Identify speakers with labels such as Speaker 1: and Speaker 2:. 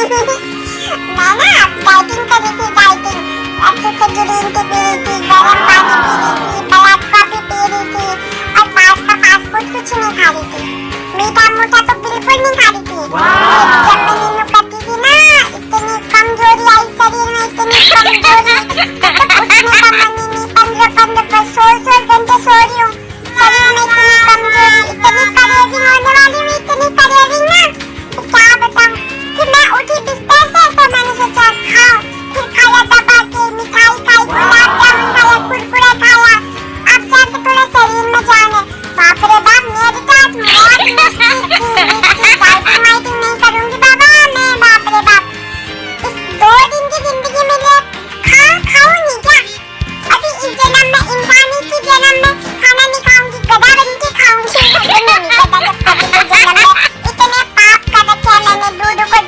Speaker 1: मैं ना डाइटिंग कर रही थी, डाइटिंग। अच्छे से ग्रीन टी पी रही थी, गर्म पानी पी रही थी, ब्लैक कॉफी पी रही थी और बाहर का फास्ट फूड कुछ नहीं खा रही थी। मीठा मूठा तो बिल्कुल नहीं खा रही थी। जब मैं नीनू करती थी ना, इतनी कमजोरी आई शरीर में, इतनी कमजोरी, तो उठने का मन ही नहीं। 15 16 घंटे सो रही हूँ, शरीर में इतनी कमजोरी, इतनी क्रेविंग होने वाली हुई, इतनी क्रेविंग ना, तो क्या बताऊं। फिर मैं उठी बिस्तर से तो मैंने सोचा खाओ, फिर खाया दबा के, मिठाई खाई, गुलाब जामुन खाया, कुरकुरे खाया। अब जाके थोड़ा शरीर में जान है। बाप रे बाप, मेरी तो आज मौत निश्चित थी। डाइटिंग नहीं करूंगी बाबा मैं, बाप रे बाप। इस 2 दिन की जिंदगी में लिए खाऊंगी क्या? अभी इस जन्म में, इंसानी की जन्म में खाना नहीं खाऊंगी, गधा बन के खाऊंगी। नहीं गधा, जब कभी के जन्म में इतने पाप कर रखे हैं मैंने, दूध को